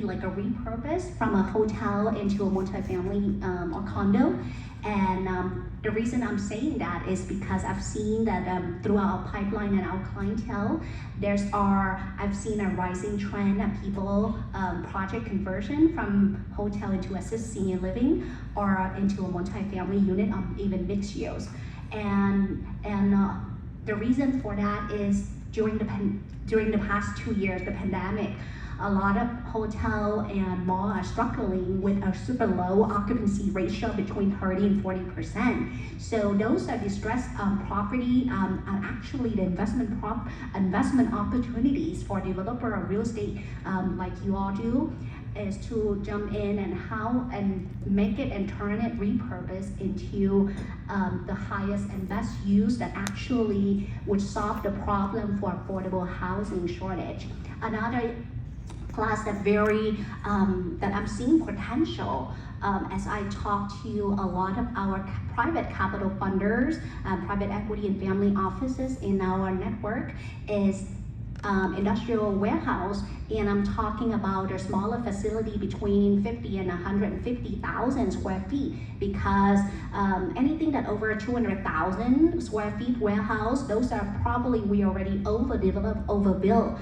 like a repurpose from a hotel into a multifamily or condo. And the reason I'm saying that is because I've seen that through our pipeline and our clientele, I've seen a rising trend of people project conversion from hotel into assisted senior living or into a multifamily unit or even mixed use. And the reason for that is during the past 2 years, the pandemic, a lot of hotel and mall are struggling with a super low occupancy ratio between 30 and 40%. So those are distressed property, are actually the investment opportunities for developer of real estate like you all do, is to jump in and make it and turn it, repurpose into the highest and best use that actually would solve the problem for affordable housing shortage. Another class that that I'm seeing potential as I talk to a lot of our private capital funders, private equity and family offices in our network is industrial warehouse, and I'm talking about a smaller facility between 50 and 150,000 square feet, because anything that over 200,000 square feet warehouse, those are probably we already overdeveloped, overbuilt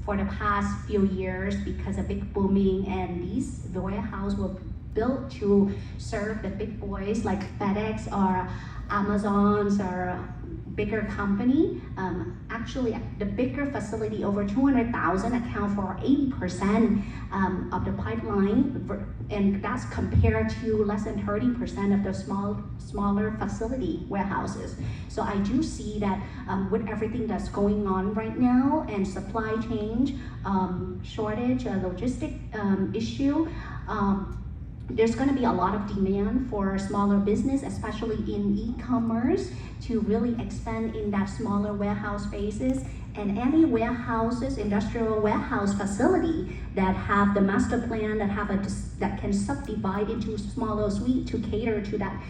for the past few years because of big booming, and these warehouses were built to serve the big boys like FedEx or Amazon's or bigger company. Actually, the bigger facility over 200,000 account for 80% of the pipeline, and that's compared to less than 30% of the smaller facility warehouses. So I do see that with everything that's going on right now and supply chain shortage, logistic issue, there's going to be a lot of demand for smaller business, especially in e-commerce, to really expand in that smaller warehouse spaces. And any warehouses, industrial warehouse facility that have the master plan, that can subdivide into smaller suite to cater to that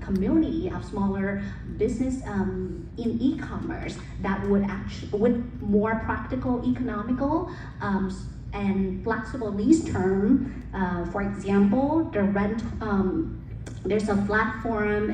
community of smaller business in e-commerce, that would more practical, economical, and flexible lease term. For example, the rent, there's a platform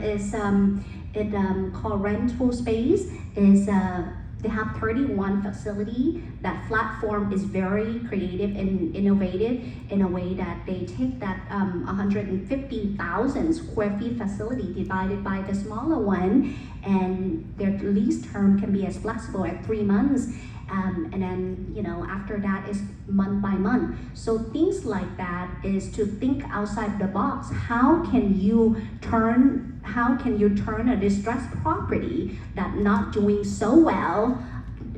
called Rental Space. They have 31 facility. That platform is very creative and innovative in a way that they take that 150,000 square feet facility divided by the smaller one, and their lease term can be as flexible as 3 months. And then, after that is month by month. So things like that is to think outside the box. How can you turn a distressed property that not doing so well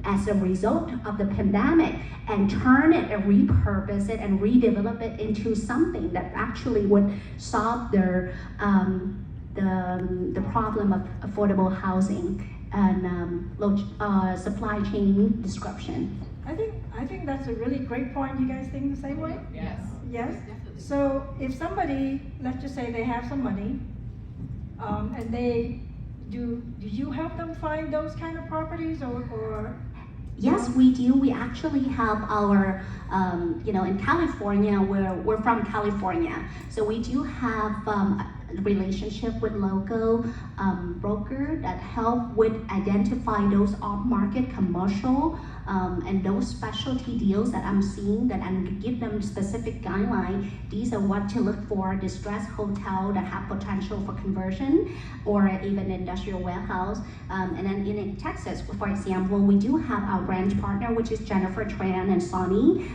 as a result of the pandemic and turn it and repurpose it and redevelop it into something that actually would solve the problem of affordable housing and supply chain disruption. I think that's a really great point. You guys think the same way? Yes. Yes? Definitely. So if somebody, let's just say they have some money, and do you help them find those kind of properties or? Yes, we do. We actually have our, in California, we're from California, so we do have a relationship with local broker that help with identify those off-market commercial and those specialty deals that I'm seeing, that and give them specific guideline. These are what to look for: distressed hotel that have potential for conversion, or even industrial warehouse. And then in Texas, for example, we do have our branch partner, which is Jennifer Tran and Sonny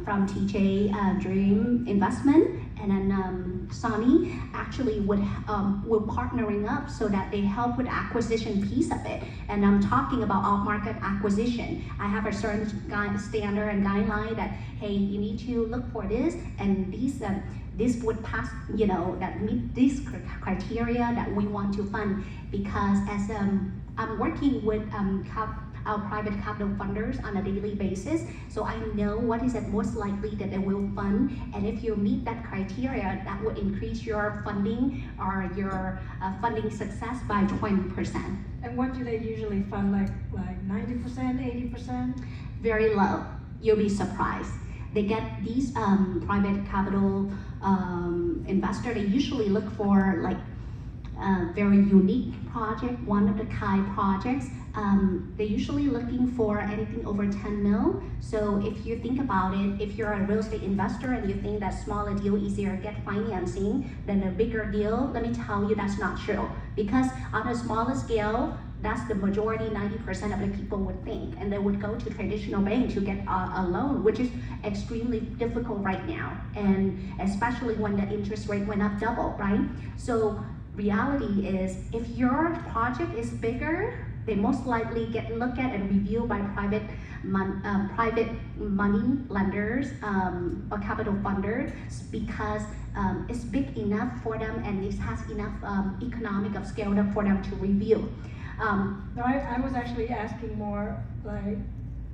from TJ Dream Investment. And then Sonny actually we're partnering up so that they help with acquisition piece of it. And I'm talking about off-market acquisition. I have a certain standard and guideline that, hey, you need to look for this, and this would pass, that meet this criteria that we want to fund. Because as I'm working with our private capital funders on a daily basis, so I know what is the most likely that they will fund, and if you meet that criteria, that will increase your funding or your funding success by 20%. And what do they usually fund, like 90%, 80%? Very low. you'll be surprised. They get these private capital investor. They usually look for like very unique project, one of the kind projects. They're usually looking for anything over 10 mil. So if you think about it, if you're a real estate investor and you think that smaller deal easier to get financing than a bigger deal, let me tell you that's not true. Because on a smaller scale, that's the majority, 90% of the people would think, and they would go to traditional bank to get a loan, which is extremely difficult right now, and especially when the interest rate went up double, right? So reality is, if your project is bigger, they most likely get looked at and reviewed by private money lenders or capital funders because it's big enough for them and it has enough economic of scale for them to review. No, I was actually asking more like,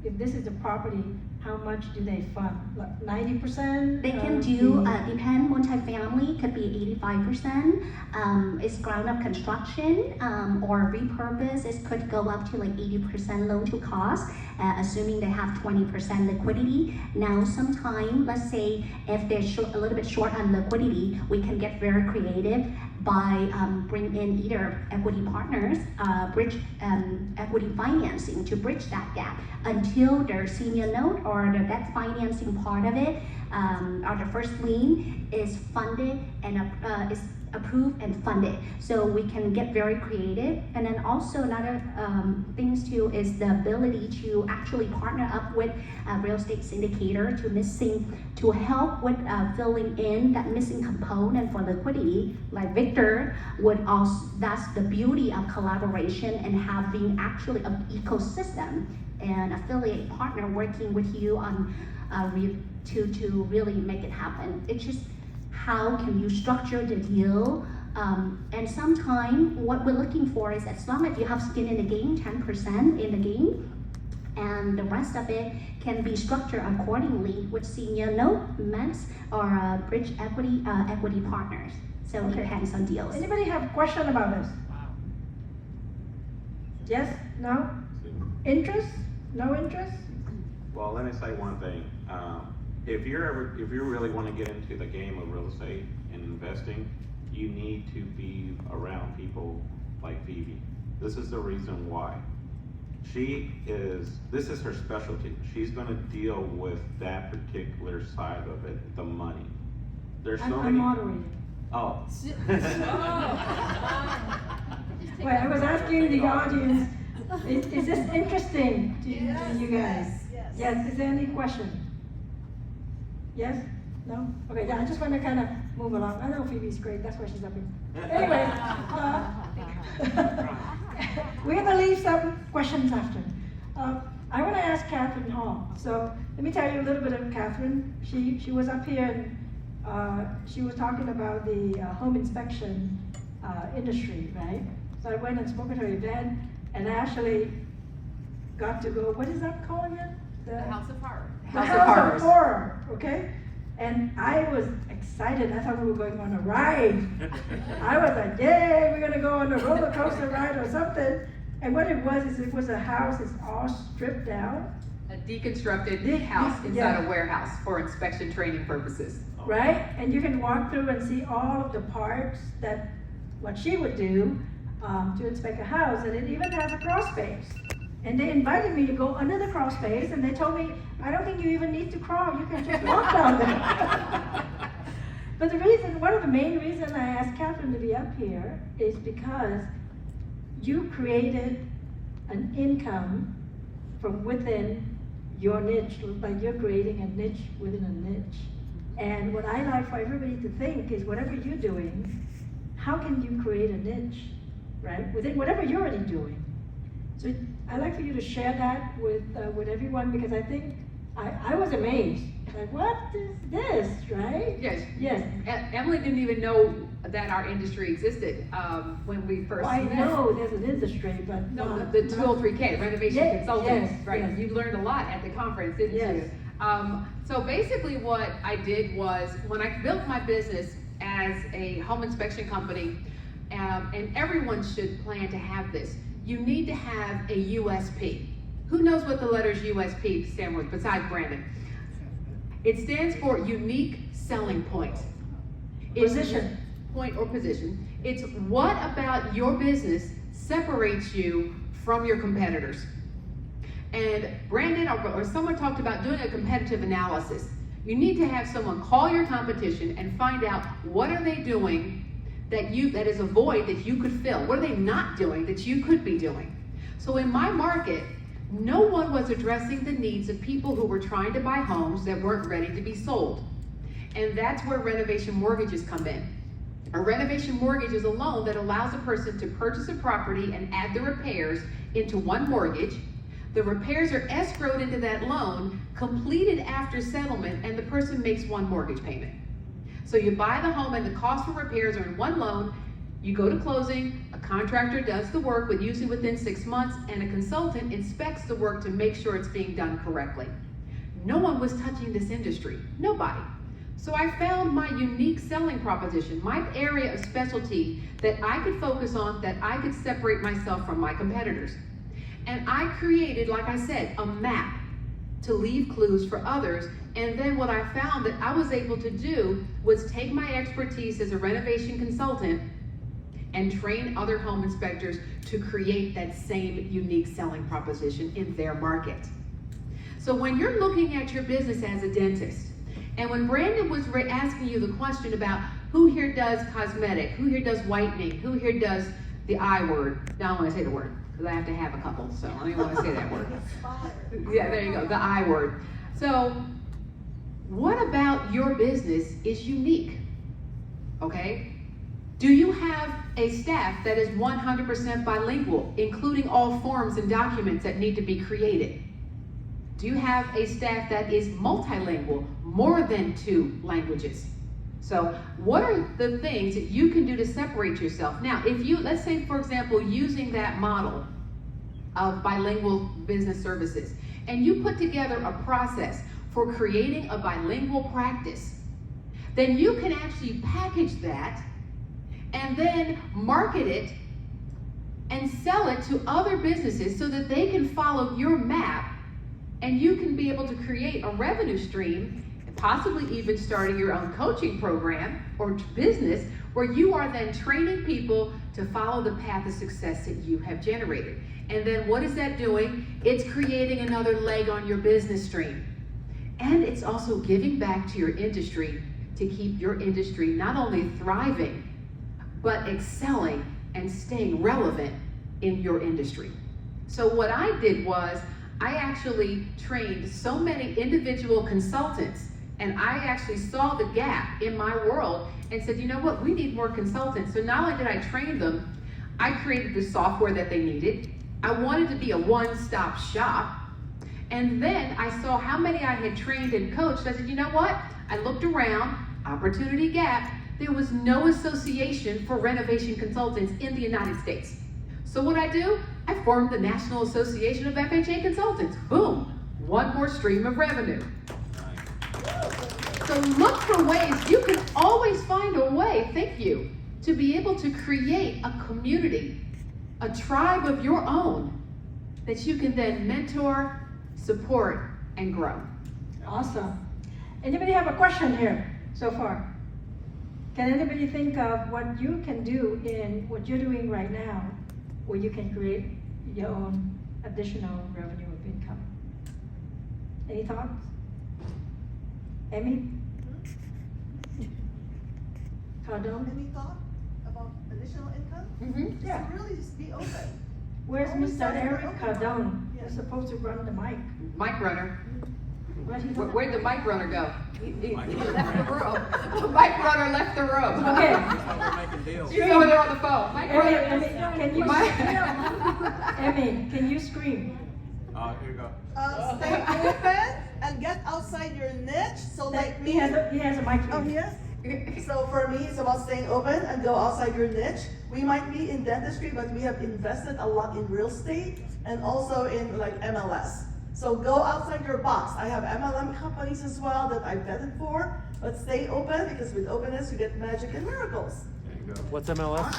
if this is a property, how much do they fund? Like 90%? They can do, depend, multifamily could be 85%. It's ground up construction or repurpose. It could go up to like 80% loan to cost, assuming they have 20% liquidity. Now, sometime, let's say if they're a little bit short on liquidity, we can get very creative by bring in either equity partners, bridge equity financing to bridge that gap until their senior note or the debt financing part of it, or the first lien is funded and is approved and funded. So we can get very creative. And then also another things too is the ability to actually partner up with a real estate syndicator to help with filling in that missing component for liquidity. Like Victor would also, that's the beauty of collaboration and having actually an ecosystem and affiliate partner working with you on to really make it happen. It's just how can you structure the deal? And sometimes what we're looking for is as long as you have skin in the game, 10% in the game, and the rest of it can be structured accordingly with senior note, MEMS, or bridge equity partners. So it depends on deals. Anybody have a question about this? Yes? No? Interest? No interest? Well, let me say one thing. If you really want to get into the game of real estate and investing, you need to be around people like Phoebe. This is the reason why. This is her specialty. She's going to deal with that particular side of it, the money. There's so many. I'm moderating. Oh. Well, I was asking the audience, is this interesting to you guys? Yes. Is there any question? Yes? No? Okay, yeah, I just want to kind of move along. I know Phoebe's great, that's why she's up here. Anyway, we're going to leave some questions after. I want to ask Catherine Hall. So let me tell you a little bit of Catherine. She was up here and she was talking about the home inspection industry, right? So I went and spoke at her event and actually got to go, what is that called again? The House of Horror. The House of Horror, okay? And I was excited. I thought we were going on a ride. I was like, yay, we're gonna go on a roller coaster ride or something. And what it was a house, it's all stripped down. A deconstructed house inside a warehouse for inspection training purposes. Right? And you can walk through and see all of the parts that what she would do to inspect a house. And it even has a crawl space. And they invited me to go under the crawl space, and they told me, I don't think you even need to crawl, you can just walk down there. But one of the main reasons I asked Catherine to be up here is because you created an income from within your niche, like you're creating a niche within a niche. And what I like for everybody to think is whatever you're doing, how can you create a niche, right? Within whatever you're already doing. So I'd like for you to share that with everyone because I think I was amazed. Like, what is this, right? Yes. Yes. Emily didn't even know that our industry existed when we first Well, I met. know there's an industry, but No, the 203K, renovation Yes, consultants, yes, right? yes. You learned a lot at the conference, didn't Yes. you? So basically what I did was, when I built my business as a home inspection company, and everyone should plan to have this, you need to have a USP. Who knows what the letters USP stand for besides Brandon? It stands for unique selling point. It's Position. Point or position. It's what about your business separates you from your competitors. And Brandon or someone talked about doing a competitive analysis. You need to have someone call your competition and find out what are they doing that is a void that you could fill. What are they not doing that you could be doing? So in my market, no one was addressing the needs of people who were trying to buy homes that weren't ready to be sold. And that's where renovation mortgages come in. A renovation mortgage is a loan that allows a person to purchase a property and add the repairs into one mortgage. The repairs are escrowed into that loan, completed after settlement, and the person makes one mortgage payment. So you buy the home and the cost for repairs are in one loan. You go to closing, a contractor does the work, but usually within 6 months, and a consultant inspects the work to make sure it's being done correctly. No one was touching this industry, nobody. So I found my unique selling proposition, my area of specialty that I could focus on, that I could separate myself from my competitors. And I created, like I said, a map to leave clues for others. And then what I found that I was able to do was take my expertise as a renovation consultant and train other home inspectors to create that same unique selling proposition in their market. So when you're looking at your business as a dentist, and when Brandon was asking you the question about who here does cosmetic, who here does whitening, who here does the I word, now I want to say the word, because I have to have a couple, so I don't even want to say that word. Yeah, there you go, the I word. So what about your business is unique, okay? Do you have a staff that is 100% bilingual, including all forms and documents that need to be created? Do you have a staff that is multilingual, more than 2 languages? So what are the things that you can do to separate yourself? Now, if you, let's say for example, using that model of bilingual business services, and you put together a process for creating a bilingual practice, then you can actually package that and then market it and sell it to other businesses so that they can follow your map, and you can be able to create a revenue stream, possibly even starting your own coaching program or business where you are then training people to follow the path of success that you have generated. And then what is that doing? It's creating another leg on your business stream. And it's also giving back to your industry to keep your industry not only thriving, but excelling and staying relevant in your industry. So what I did was, I actually trained so many individual consultants, and I actually saw the gap in my world and said, you know what, we need more consultants. So not only did I train them, I created the software that they needed. I wanted to be a one-stop shop. And then I saw how many I had trained and coached. I said, you know what? I looked around, opportunity gap. There was no association for renovation consultants in the United States. So what I do? I formed the National Association of FHA Consultants. Boom, one more stream of revenue. So look for ways. You can always find a way, thank you, to be able to create a community, a tribe of your own that you can then mentor, support, and grow. Awesome. Anybody have a question here so far? Can anybody think of what you can do in what you're doing right now, where you can create your own additional revenue of income? Any thoughts? Emmy? Cardone? Any thought about additional income? Mm-hmm. Yeah. Just really just be open. Where's Always Mr. start with Eric open. Cardone? Yeah. You're supposed to run the mic. Mic runner. Where'd he go? Where'd the mic runner go? He left the room. The mic runner left the room. Okay. She's over there on the phone. Mic runner. Emmy, can you Emmy, can you scream? Here you go. Stay open and get outside your niche. So like He me. has a mic for Oh, you. yes. So for me, it's about staying open and go outside your niche. We might be in dentistry, but we have invested a lot in real estate and also in like MLS. So go outside your box. I have MLM companies as well that I vetted for, but stay open because with openness you get magic and miracles. There you go. What's MLS?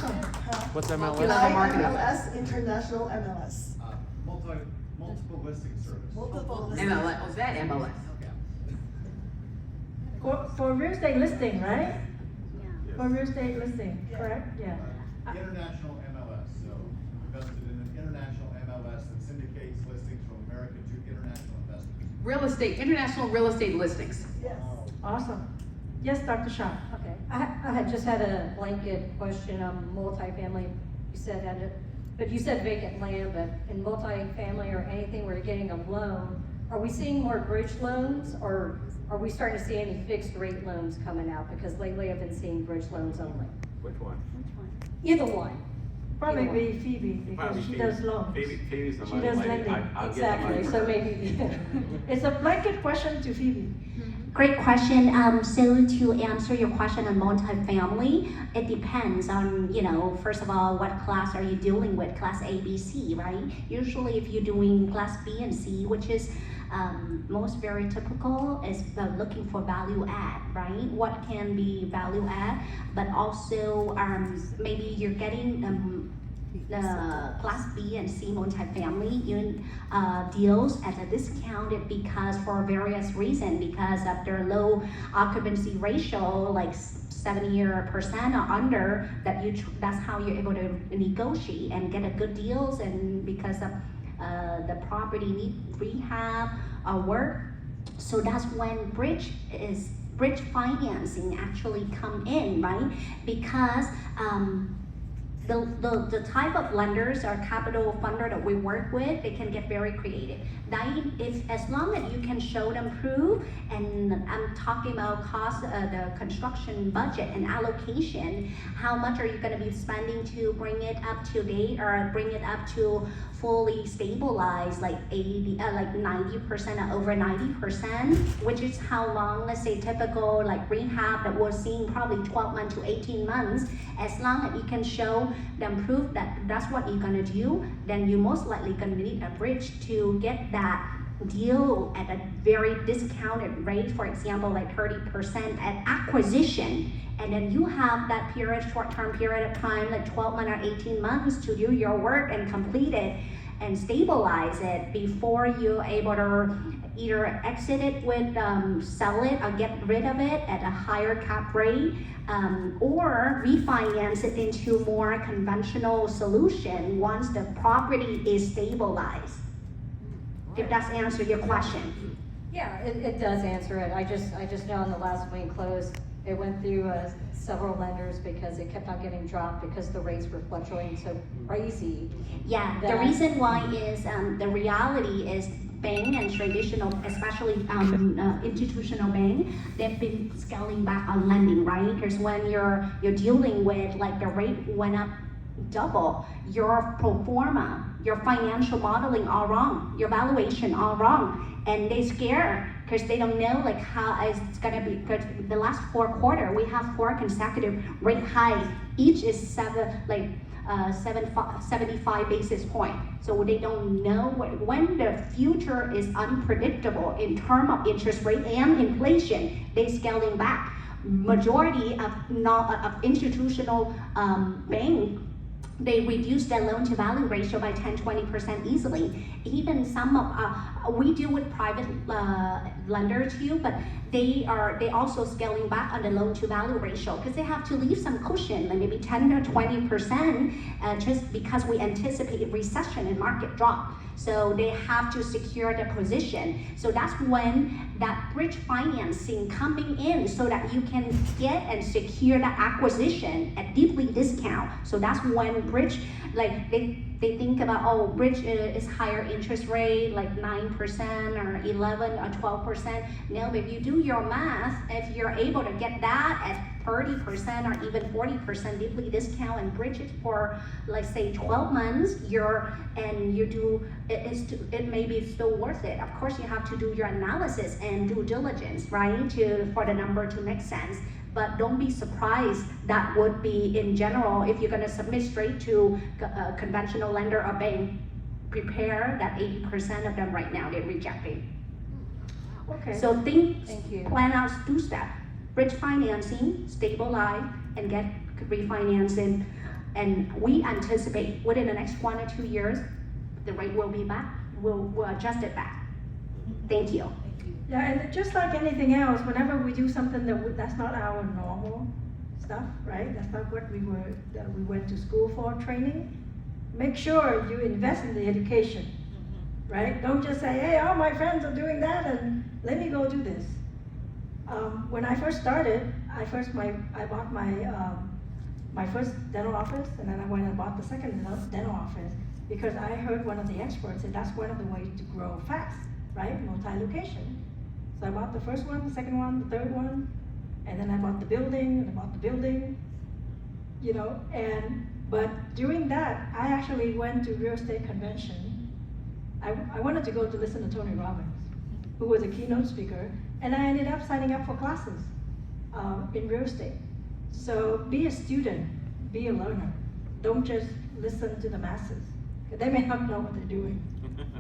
What's MLS? Multi-level marketing. MLS, international MLS. Multiple multiple listing service. Multiple listings. MLS, was that MLS? For real estate listing, right? Yeah. For real estate listing, Yeah. correct? Yeah. International MLS, so invested in an international MLS that syndicates listings from America to international investors. International real estate listings. Yes. Awesome. Yes, Dr. Shaw. Okay, I had just had a blanket question on multifamily. You said, but you said vacant land, but in multifamily or anything where you're getting a loan, are we seeing more bridge loans or are we starting to see any fixed rate loans coming out? Because lately I've been seeing bridge loans only. Which one? Either one. Probably Either be Phoebe because Probably she Phoebe. does loans. Phoebe's the She money does lady. lending. I'll get the money Exactly, from so her. maybe, It's a blanket question to Phoebe. Great question. So to answer your question on multifamily, it depends on, first of all, what class are you dealing with, class A, B, C, right? Usually if you're doing class B and C, which is most very typical, is looking for value add, right? What can be value add, but also maybe you're getting the class B and C multifamily deals at a discounted because for various reasons, because of their low occupancy ratio, like 70% or under, that's how you're able to negotiate and get a good deals, and because of the property need rehab or work. So that's when bridge financing actually come in, right? Because the type of lenders or capital funder that we work with, they can get very creative. As long as you can show them proof, and I'm talking about cost, the construction budget and allocation, how much are you going to be spending to bring it up to date or bring it up to fully stabilized, like 90% or over 90%, which is how long, let's say typical like rehab that we're seeing probably 12 months to 18 months. As long as you can show them proof that that's what you're gonna do, then you're most likely gonna need a bridge to get that deal at a very discounted rate, for example, like 30% at acquisition. And then you have that short-term period of time, like 12 months or 18 months to do your work and complete it and stabilize it before you're able to either exit it with, sell it or get rid of it at a higher cap rate, or refinance it into more conventional solution once the property is stabilized. If that's answered your question. yeah, it does answer it. I just know in the last one closed, it went through several lenders because it kept on getting dropped because the rates were fluctuating so crazy. Yeah, the that- reason why is the reality is bank and traditional, especially institutional bank, they've been scaling back on lending, right? Because when you're dealing with like the rate went up double, your pro forma, your financial modeling all wrong, your valuation all wrong, and they scare because they don't know like how it's gonna be. Because the last 4 quarters, we have 4 consecutive rate highs. Each is 75 basis point. So they don't know when the future is unpredictable in terms of interest rate and inflation, they scaling back. Majority of institutional bank, they reduce their loan to value ratio by 10-20% easily. Even some of we deal with private lender too, but they also scaling back on the loan to value ratio because they have to leave some cushion, like maybe 10 or 20%, just because we anticipate recession and market drop. So they have to secure the position. So that's when that bridge financing coming in so that you can get and secure that acquisition at deeply discount. So that's when bridge, like they think about, oh, bridge is higher interest rate, like 9% or 11 or 12%. Now, if you do your math, if you're able to get that at 30% or even 40% deeply discount and bridge it for, like say 12 months, it may be still worth it. Of course, you have to do your analysis and due diligence, right, for the number to make sense. But don't be surprised that would be in general, if you're gonna submit straight to a conventional lender or bank, prepare that 80% of them right now, they're rejecting. Okay. So Thank you. plan out 2 steps. Bridge financing, stabilize, and get refinancing. And we anticipate within the next 1 or 2 years, the rate will be back we'll adjust it back. Thank you. Yeah, and just like anything else, whenever we do something that's not our normal stuff, right? That's not what we went to school for, training. Make sure you invest in the education, right? Don't just say, hey, all my friends are doing that and let me go do this. When I first started, I bought my first dental office, and then I went and bought the second dental office because I heard one of the experts say that's one of the ways to grow fast, right? Multi-location. So I bought the first one, the second one, the third one, and then I bought the building, and I bought the building, you know, but during that, I actually went to real estate convention. I wanted to go to listen to Tony Robbins, who was a keynote speaker, and I ended up signing up for classes in real estate. So be a student, be a learner. Don't just listen to the masses, because they may not know what they're doing,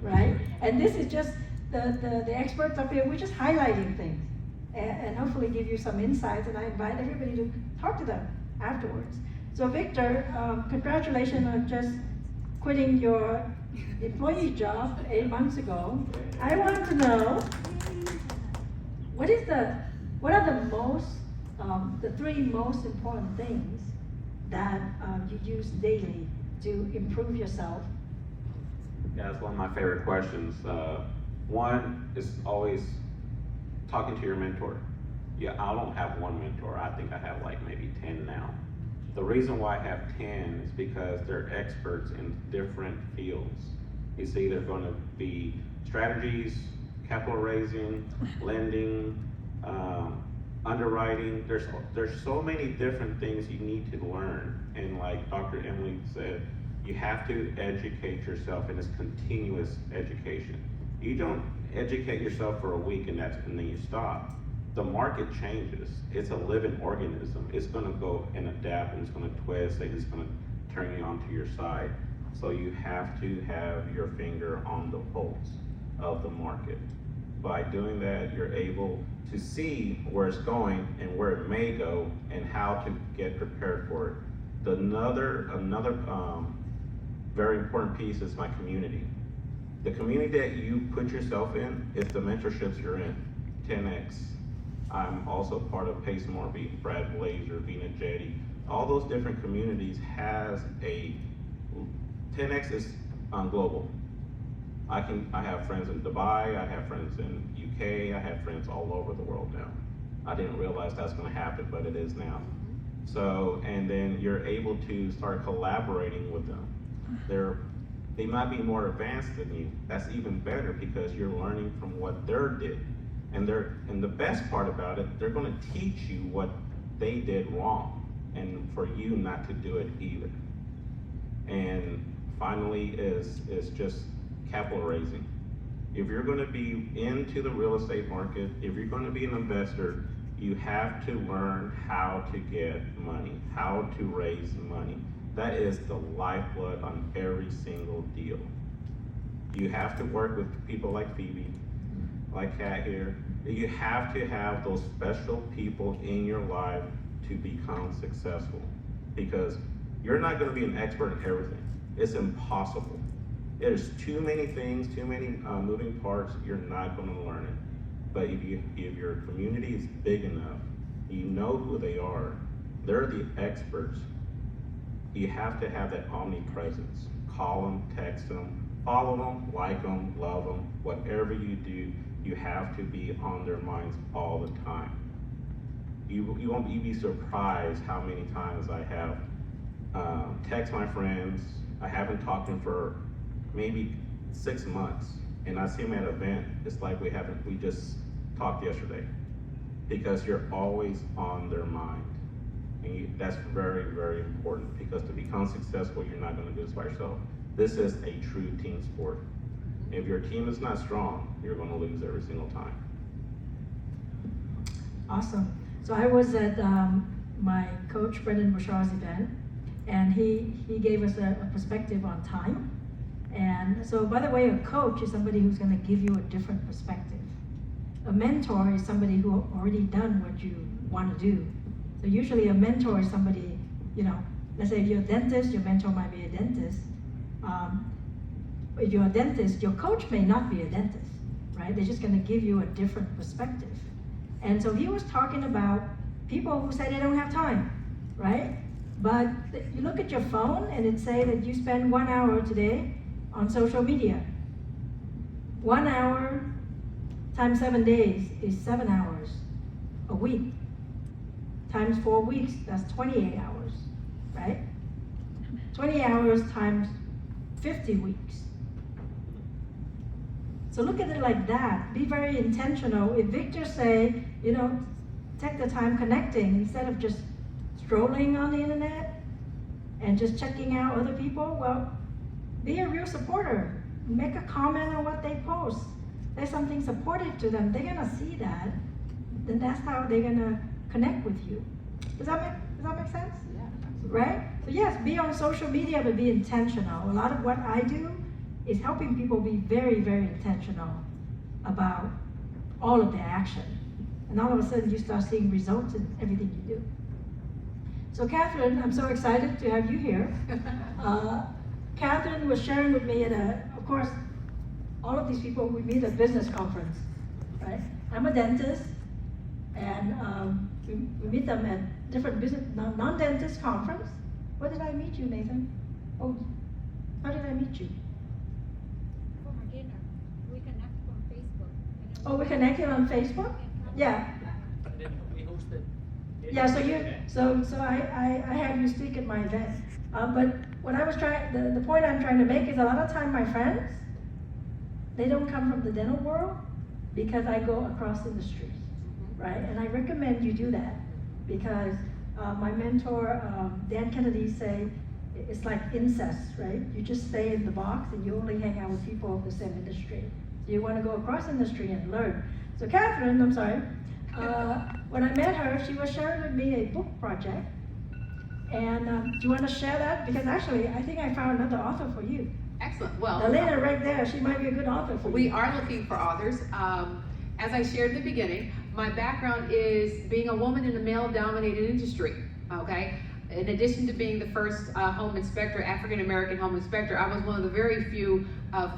right? And this is just the experts up here, we're just highlighting things and hopefully give you some insights, and I invite everybody to talk to them afterwards. So Victor, congratulations on just quitting your employee job 8 months ago. I want to know, what are the three most important things that you use daily to improve yourself? Yeah, that's one of my favorite questions. One is always talking to your mentor. Yeah, I don't have one mentor. I think I have like maybe 10 now. The reason why I have 10 is because they're experts in different fields. You see, they're going to be strategies, capital raising, lending, underwriting. There's so many different things you need to learn. And like Dr. Emily said, you have to educate yourself, and it's continuous education. You don't educate yourself for a week and then you stop. The market changes. It's a living organism. It's gonna go and adapt, and it's gonna twist, and it's gonna turn you onto your side. So you have to have your finger on the pulse of the market. By doing that, you're able to see where it's going and where it may go and how to get prepared for it. Another very important piece is my community. The community that you put yourself in is the mentorships you're in. 10X. I'm also part of Pace Morby, Brad Blazer, Vina Jetty. All those different communities has 10X is global. I have friends in Dubai, I have friends in UK, I have friends all over the world now. I didn't realize that's gonna happen, but it is now. So, and then you're able to start collaborating with them. They might be more advanced than you. That's even better because you're learning from what they did. And the best part about it, they're gonna teach you what they did wrong, and for you not to do it either. And finally is just capital raising. If you're gonna be into the real estate market, if you're gonna be an investor, you have to learn how to get money, how to raise money. That is the lifeblood on every single deal. You have to work with people like Phoebe, like Kat here. You have to have those special people in your life to become successful, because you're not gonna be an expert in everything. It's impossible. There's too many things, too many moving parts, you're not gonna learn it. But if your community is big enough, you know who they are, they're the experts. You have to have that omnipresence. Call them, text them, follow them, like them, love them, whatever you do, you have to be on their minds all the time. You'd be surprised how many times I have text my friends. I haven't talked to them for maybe 6 months, and I see them at an event. It's like we just talked yesterday, because you're always on their mind. And that's very, very important, because to become successful, you're not gonna do this by yourself. This is a true team sport. If your team is not strong, you're gonna lose every single time. Awesome. So I was at my coach Brendan Bouchard's event, and he gave us a perspective on time. And so, by the way, a coach is somebody who's going to give you a different perspective. A mentor is somebody who already done what you want to do. So usually a mentor is somebody, let's say if you're a dentist, your mentor might be a dentist. if you're a dentist, your coach may not be a dentist, right? They're just gonna give you a different perspective. And so he was talking about people who say they don't have time, right? But you look at your phone and it say that you spend 1 hour today on social media. 1 hour times 7 days is 7 hours a week. Times 4 weeks, that's 28 hours, right? 20 hours times 50 weeks. So look at it like that. Be very intentional. If Victor say, take the time connecting instead of just strolling on the internet and just checking out other people, well, be a real supporter. Make a comment on what they post. There's something supportive to them. They're gonna see that. Then that's how they're gonna connect with you. Does that make sense? Yeah. Right? So yes, be on social media, but be intentional. A lot of what I do is helping people be very, very intentional about all of their action. And all of a sudden you start seeing results in everything you do. So Catherine, I'm so excited to have you here. Catherine was sharing with me of course, all of these people we meet at business conference, right? I'm a dentist, and we meet them at different business, non-dentist conference. Where did I meet you, Nathan? Oh, how did I meet you? For my dinner, we connect on Facebook. Oh, we connected on Facebook? Yeah. And then we hosted. Yeah, so I had you speak at my event. But what I was the point I'm trying to make is a lot of time my friends, they don't come from the dental world because I go across industries, right? And I recommend you do that because my mentor, Dan Kennedy, say it's like incest, right? You just stay in the box and you only hang out with people of the same industry. So you want to go across industry and learn. So Catherine, I'm sorry, when I met her, she was sharing with me a book project. And do you want to share that? Because actually, I think I found another author for you. Excellent. Well, Elena right there, she might be a good author for you. we are looking for authors. As I shared in the beginning, my background is being a woman in a male-dominated industry, okay? In addition to being the first home inspector, African-American home inspector, I was one of the very few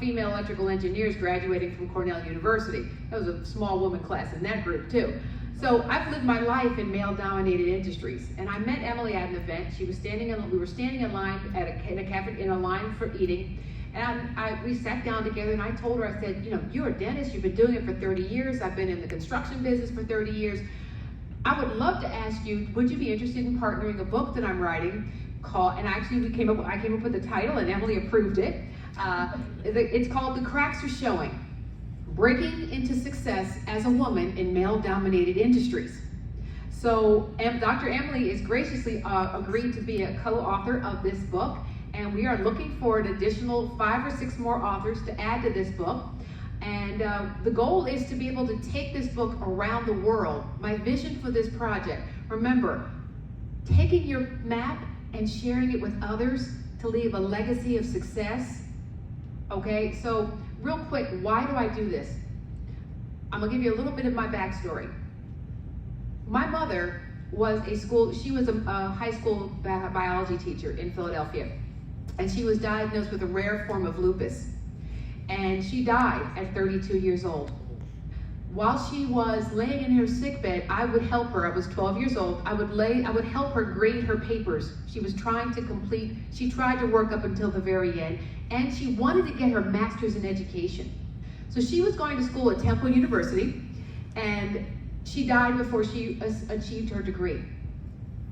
female electrical engineers graduating from Cornell University. There was a small woman class in that group too. So I've lived my life in male-dominated industries, and I met Emily at an event. She was we were standing in line in a line for eating, and we sat down together, and I told her, I said, you're a dentist, you've been doing it for 30 years, I've been in the construction business for 30 years. I would love to ask you, would you be interested in partnering a book that I'm writing called, and actually I came up with the title, and Emily approved it. It's called The Cracks Are Showing: Breaking into Success as a Woman in Male-Dominated Industries. So Dr. Emily is graciously agreed to be a co-author of this book, and we are looking for an additional 5 or 6 more authors to add to this book. And the goal is to be able to take this book around the world. My vision for this project, remember, taking your map and sharing it with others to leave a legacy of success. Okay, so real quick, why do I do this? I'm gonna give you a little bit of my backstory. My mother was she was a high school biology teacher in Philadelphia, and she was diagnosed with a rare form of lupus. And she died at 32 years old. While she was laying in her sickbed, I would help her. I was 12 years old. I would help her grade her papers. She was trying to complete, she tried to work up until the very end, and she wanted to get her master's in education. So she was going to school at Temple University, and she died before she achieved her degree.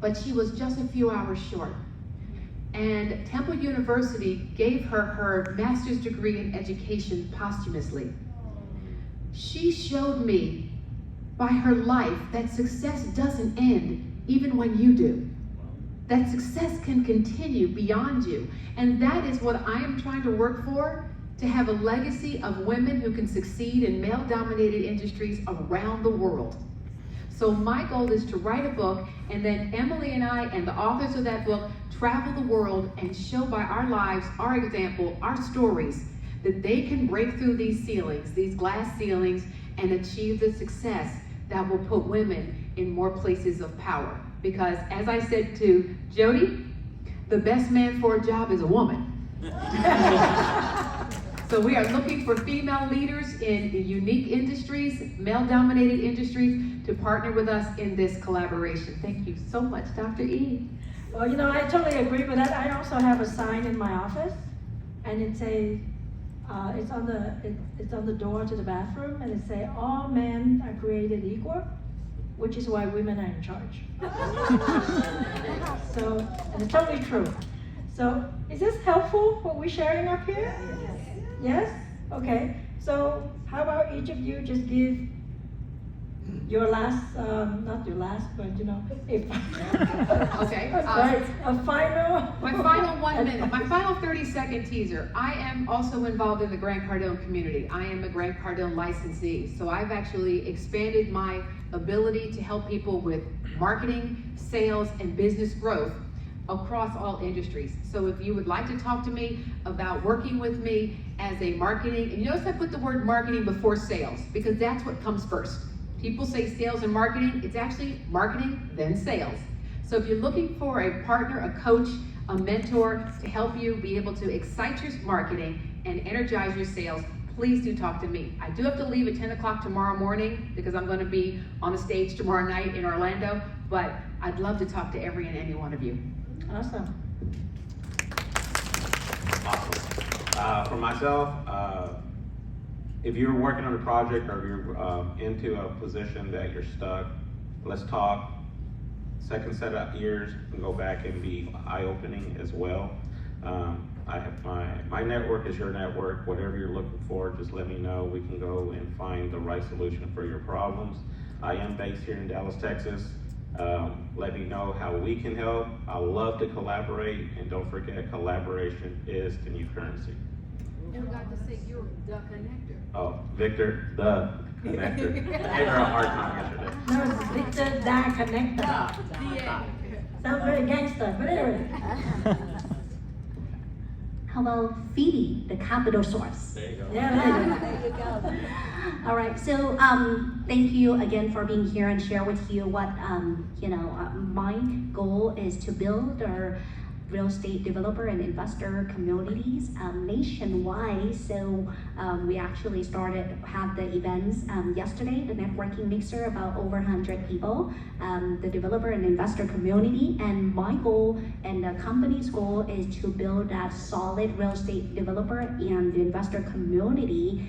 But she was just a few hours short. And Temple University gave her her master's degree in education posthumously. She showed me by her life that success doesn't end even when you do. That success can continue beyond you. And that is what I am trying to work for, to have a legacy of women who can succeed in male-dominated industries around the world. So my goal is to write a book, and then Emily and I and the authors of that book travel the world and show by our lives, our example, our stories, that they can break through these ceilings, these glass ceilings, and achieve the success that will put women in more places of power. Because as I said to Jody, the best man for a job is a woman. So we are looking for female leaders in unique industries, male-dominated industries, to partner with us in this collaboration. Thank you so much, Dr. E. Well, you know, I totally agree with that. I also have a sign in my office, and it says, it's on the door to the bathroom, and it says, all men are created equal, which is why women are in charge. So, and it's totally true. So, is this helpful, what we're sharing up here? Yes? Okay. So, how about each of you just give your last, not your last, but you know, Okay. a final. My final 1 minute, my final 30-second teaser. I am also involved in the Grant Cardone community. I am a Grant Cardone licensee. So I've actually expanded my ability to help people with marketing, sales, and business growth across all industries. So if you would like to talk to me about working with me as a marketing, and you notice I put the word marketing before sales, because that's what comes first. People say sales and marketing, it's actually marketing, then sales. So if you're looking for a partner, a coach, a mentor to help you be able to excite your marketing and energize your sales, please do talk to me. I do have to leave at 10 o'clock tomorrow morning because I'm going to be on the stage tomorrow night in Orlando, but I'd love to talk to every and any one of you. Awesome. Awesome. For myself, if you're working on a project or you're into a position that you're stuck, let's talk. Second set of ears and go back and be eye-opening as well. I have my network is your network. Whatever you're looking for, just let me know. We can go and find the right solution for your problems. I am based here in Dallas, Texas. Let me know how we can help. I love to collaborate, and don't forget, collaboration is the new currency. You got to say you're the connector. Oh, Victor, the connector. I gave her a hard time yesterday. No, it's Victor Da Connector. Sounds very gangster, but anyway. How about Phoebe, the capital source? There you go. Yeah, There you go. All right, so thank you again for being here and share with you what, my goal is to build our real estate developer and investor communities nationwide. So we actually had the events yesterday, the networking mixer, about over 100 people, the developer and investor community. And my goal and the company's goal is to build that solid real estate developer and investor community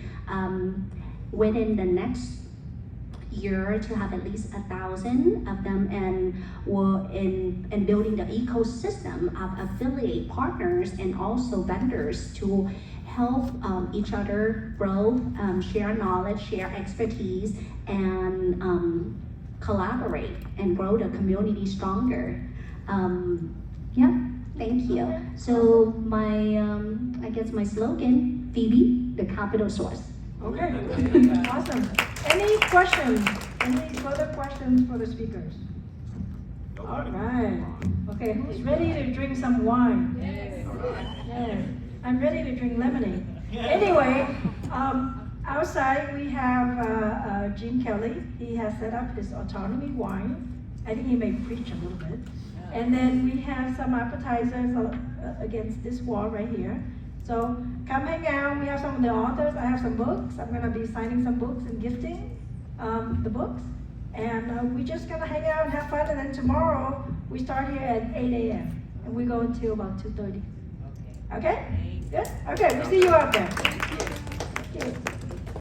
within the next year, to have at least 1,000 of them, and in building the ecosystem of affiliate partners and also vendors to help each other grow, share knowledge, share expertise, and collaborate and grow the community stronger. Thank you. So I guess my slogan, Phoebe, the capital source. Okay, awesome. Any questions? Any further questions for the speakers? All right. Okay, who's ready to drink some wine? Yes. I'm ready to drink lemonade. Anyway, outside we have Gene Kelly. He has set up his autonomy wine. I think he may preach a little bit. And then we have some appetizers against this wall right here. So come hang out. We have some of the authors. I have some books. I'm going to be signing some books and gifting the books. And we're just going to hang out and have fun. And then tomorrow we start here at 8 a.m. and we go until about 2:30. Okay? Good? Okay, we'll see you out there. Thank you.